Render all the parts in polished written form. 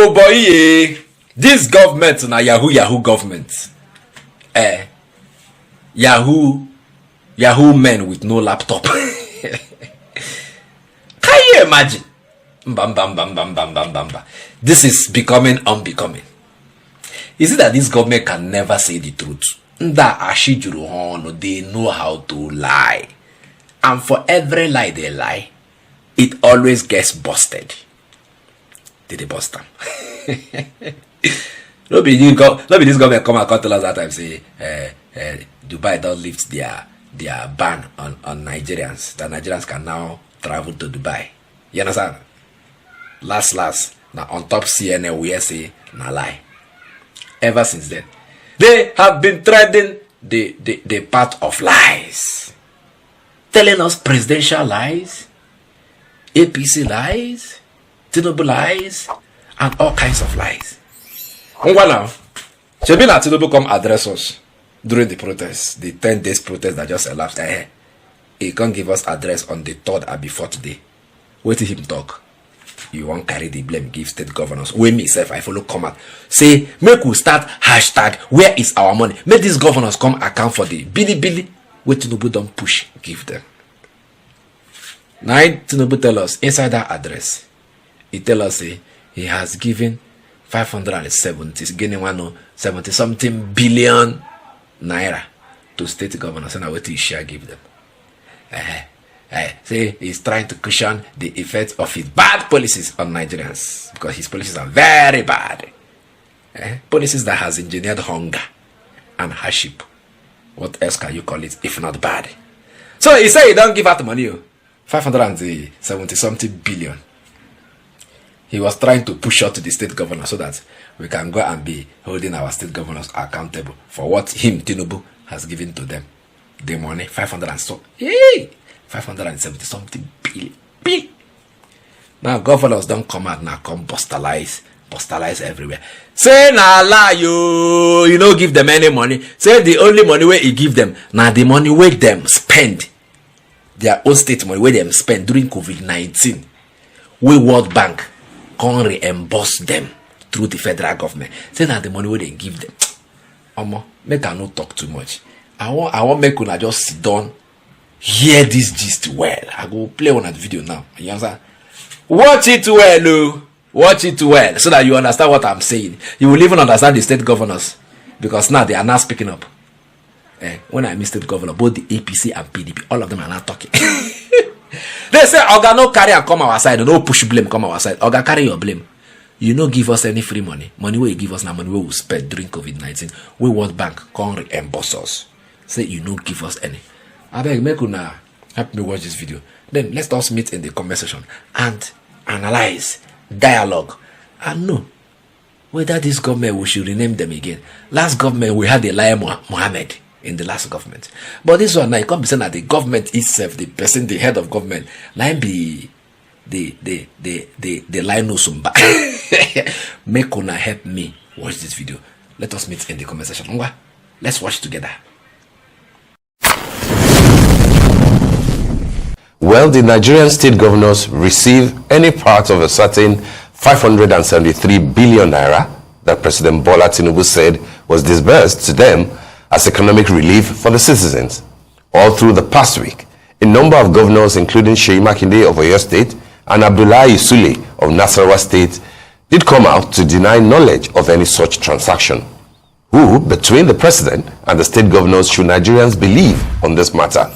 Oh boy, this government na Yahoo government. Yahoo men with no laptop. Can you imagine? Bam, bam, bam, bam, bam, bam, bam, bam. This is becoming unbecoming. Is it that this government can never say the truth? That Ashijuru, they know how to lie. And for every lie they lie, it always gets busted. Did they bust them? No be this government come and tell us that time say Dubai don't lift their ban on Nigerians. That Nigerians can now travel to Dubai. You understand? Last now on top CNN we say na lie. Ever since then, they have been treading the path of lies, telling us presidential lies, APC lies, Tinubu lies, and all kinds of lies. Now, Tinubu come address us during the protest, the 10 days protest that just elapsed. He can't give us address on the 3rd and before today. Wait till him talk. You won't carry the blame, give state governors. When myself, I follow come out. Say, make we start hashtag, where is our money? Make these governors come account for the Billy. Wait Tinubu don't push, give them. Now Tinubu tell us, inside that address, he tell us he has given 70 something billion naira to state governors. And what he shall give them. Say he's trying to cushion the effects of his bad policies on Nigerians, because his policies are very bad. Policies that has engineered hunger and hardship. What else can you call it if not bad? So he said he don't give out money, 570 something billion. He was trying to push out to the state governor so that we can go and be holding our state governors accountable for what him, Tinubu, has given to them. The money, 570 something billion. Now governors don't come out now, come bustalize everywhere. Say na lie you know give them any money. Say the only money where he give them, now the money where them spend, their own state money where them spend during COVID-19, we World Bank can reimburse them through the federal government. Say now the money where they give them. Make I not talk too much. I want make una just sit down, hear this gist well. I go play on that video now. You understand? Watch it well, watch it well, so that you understand what I'm saying. You will even understand the state governors, because now they are now speaking up. When I mean state governor, both the APC and PDP, all of them are now talking. They say, Oga, no carry and come our side, no push blame come our side. Oga, carry your blame. You no give us any free money. Money where you give us now, money where we spend during COVID-19. We World Bank can reimburse us. Say you no give us any. I beg, make una help me watch this video. Then let's us meet in the comment section and analyze, dialogue, and know whether this government we should rename them again. Last government we had Elijah Mohammed in the last government, but this one now it can't be saying that the government itself, the person, the head of government, line be the line no sumba. Make una help me watch this video. Let us meet in the comment section. Let's watch together. Well, the Nigerian state governors receive any part of a certain 573 billion naira that President Bola Tinubu said was disbursed to them as economic relief for the citizens. All through the past week, a number of governors, including Seyi Makinde of Oyo State and Abdullahi Sule of Nasarawa State, did come out to deny knowledge of any such transaction. Who, between the president and the state governors, should Nigerians believe on this matter?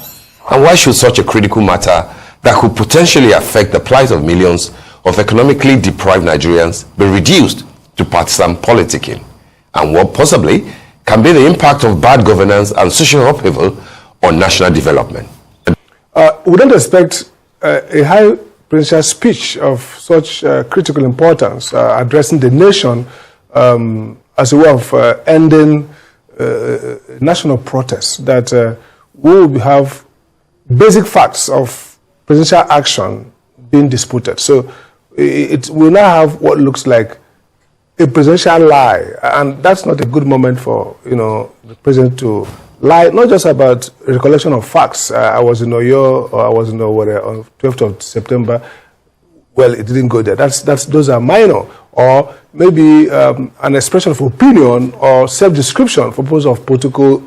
And why should such a critical matter that could potentially affect the plight of millions of economically deprived Nigerians be reduced to partisan politicking? And what possibly can be the impact of bad governance and social upheaval on national development? We don't expect a high presidential speech of such critical importance addressing the nation as a way of ending national protests, that we will have basic facts of presidential action being disputed. So it will now have what looks like a presidential lie, and that's not a good moment for the president to lie, not just about recollection of facts. I was in Oyo, or I was in Owerri on 12th of September. well, it didn't go there. Those are minor. Or maybe an expression of opinion or self-description for purpose of political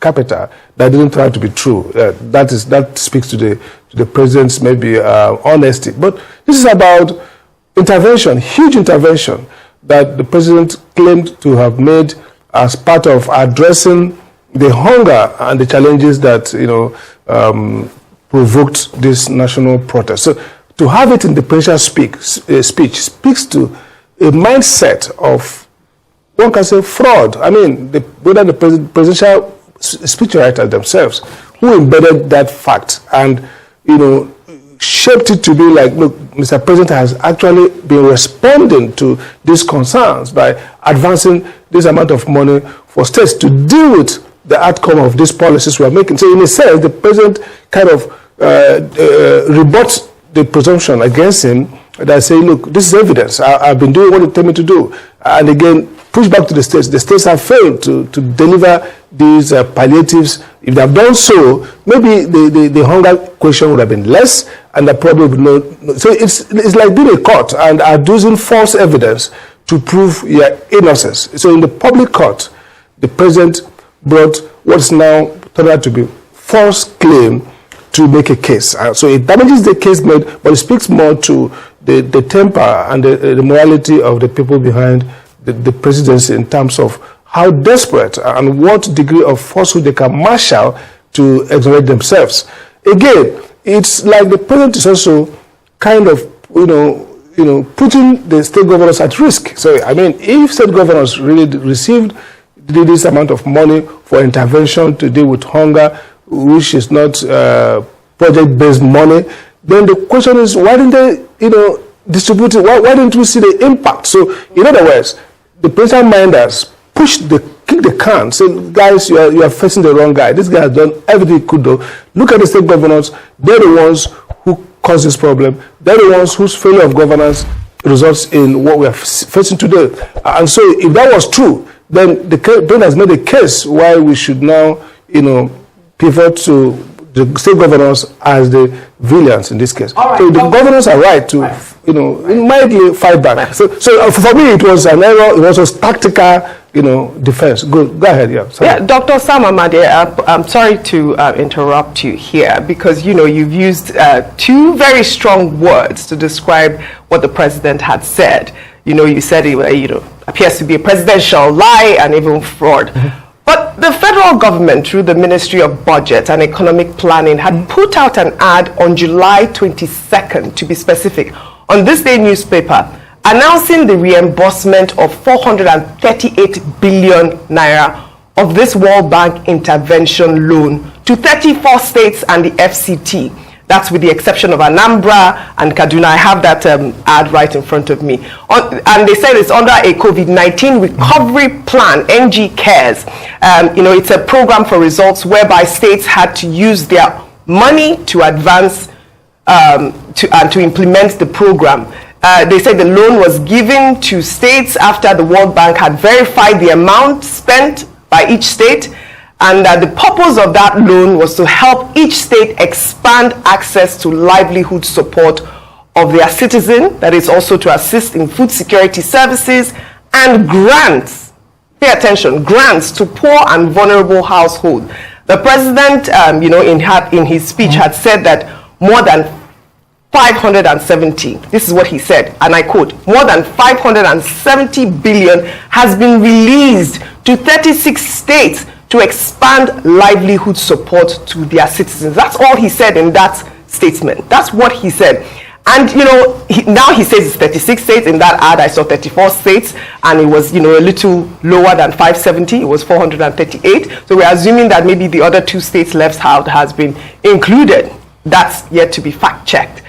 capital that didn't turn out to be true. That speaks to the president's maybe honesty. But this is about intervention, huge intervention that the president claimed to have made as part of addressing the hunger and the challenges that provoked this national protest. So to have it in the presidential speech speaks to a mindset of, one can say, fraud. I mean, whether the presidential speechwriters themselves, who embedded that fact and, shaped it to be like, look, Mr. President has actually been responding to these concerns by advancing this amount of money for states to deal with the outcome of these policies we are making. So in a sense, the president kind of rebuts the presumption against him that say, look, this is evidence. I've been doing what you tell me to do. And again, push back to the states. The states have failed to deliver these palliatives. If they have done so, maybe the hunger question would have been less, and the problem would not. So it's like being a court and adducing false evidence to prove your innocence. So in the public court, the president brought what's now turned out to be false claim to make a case. So it damages the case made, but it speaks more to the temper and the morality of the people behind the presidency in terms of how desperate and what degree of falsehood they can marshal to exonerate themselves. Again, it's like the president is also kind of, putting the state governors at risk. So, I mean, if state governors really received this amount of money for intervention to deal with hunger, which is not project-based money, then the question is, why didn't they, distribute it? Why didn't we see the impact? So, in other words, the presidential minders kick the can, say, guys, you are facing the wrong guy. This guy has done everything he could do. Look at the state governors. They're the ones who caused this problem. They're the ones whose failure of governance results in what we are facing today. And so, if that was true, then the president has made a case why we should now, pivot to the state governors as the villains in this case. Right. So the governors are right to, mildly fight back. Right. So for me, it was an error. It was a tactical, defense. Go ahead, yeah. Sorry. Yeah, Dr. Sam Amade, I'm sorry to interrupt you here because, you've used two very strong words to describe what the president had said. You said it, appears to be a presidential lie and even fraud. Mm-hmm. But the federal government, through the Ministry of Budget and Economic Planning, had put out an ad on July 22nd, to be specific, on This Day newspaper, announcing the reimbursement of 438 billion naira of this World Bank intervention loan to 34 states and the FCT. That's with the exception of Anambra and Kaduna. I have that ad right in front of me. And they said it's under a COVID-19 recovery plan, NG Cares. It's a program for results whereby states had to use their money to advance and to implement the program. They said the loan was given to states after the World Bank had verified the amount spent by each state, and the purpose of that loan was to help each state expand access to livelihood support of their citizens, that is also to assist in food security services, and grants, pay attention, grants to poor and vulnerable households. The president, in his speech had said that more than 570, this is what he said, and I quote, more than 570 billion has been released to 36 states to expand livelihood support to their citizens. That's all he said in that statement. That's what he said. And, now he says it's 36 states. In that ad, I saw 34 states, and it was, a little lower than 570. It was 438. So we're assuming that maybe the other two states left out has been included. That's yet to be fact-checked.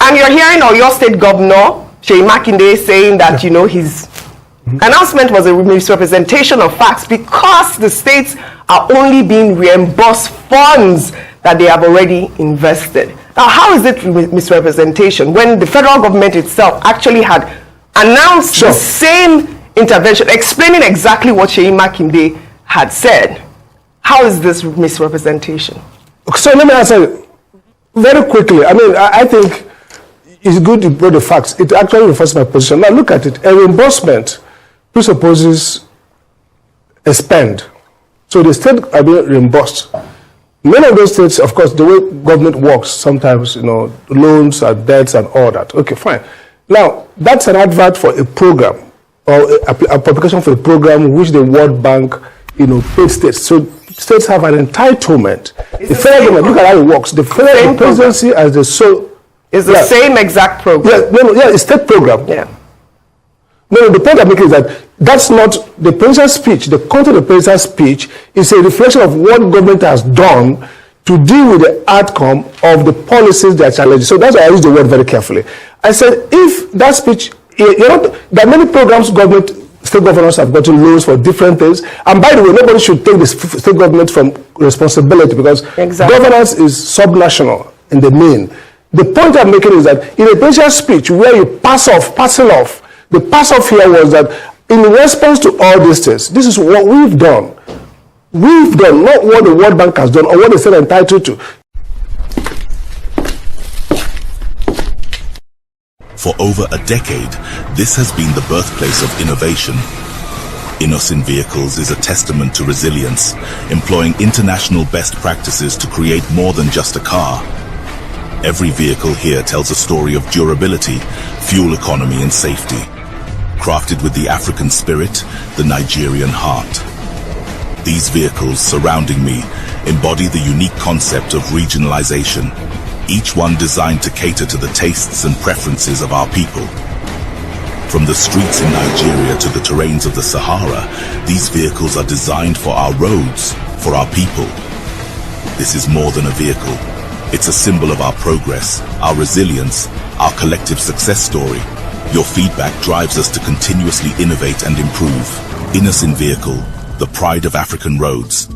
And you're hearing your state governor, Seyi Makinde, saying that, his announcement was a misrepresentation of facts because the states are only being reimbursed funds that they have already invested. Now, how is it misrepresentation when the federal government itself actually had announced the same intervention, explaining exactly what Seyi Makinde had said? How is this misrepresentation? So let me answer very quickly. I mean, I think it's good you brought the facts. It actually refers to my position. Now look at it. A reimbursement presupposes a spend. So the state are being reimbursed. Many of those states, of course, the way government works, sometimes, loans and debts and all that. Okay, fine. Now, that's an advert for a program or a publication for a program which the World Bank, paid states. So states have an entitlement. The federal government, look at how it works. The federal presidency as the sole... It's the same exact program. It's state program. Yeah. No, the point I'm making is that that's not the president's speech. The content of the president's speech is a reflection of what government has done to deal with the outcome of the policies they are challenging. So that's why I use the word very carefully. I said, if that speech, there are many programs state governors have gotten loans for different things. And by the way, nobody should take the state government from responsibility because governance is subnational in the main. The point I'm making is that in a president's speech where you passing off, the pass off here was that in response to all these things, this is what we've done. We've done, not what the World Bank has done or what they said entitled to. For over a decade, this has been the birthplace of innovation. Innocent Vehicles is a testament to resilience, employing international best practices to create more than just a car. Every vehicle here tells a story of durability, fuel economy and safety. Crafted with the African spirit, the Nigerian heart. These vehicles surrounding me embody the unique concept of regionalization, each one designed to cater to the tastes and preferences of our people. From the streets in Nigeria to the terrains of the Sahara, these vehicles are designed for our roads, for our people. This is more than a vehicle. It's a symbol of our progress, our resilience, our collective success story. Your feedback drives us to continuously innovate and improve. Innocent Vehicle, the pride of African roads.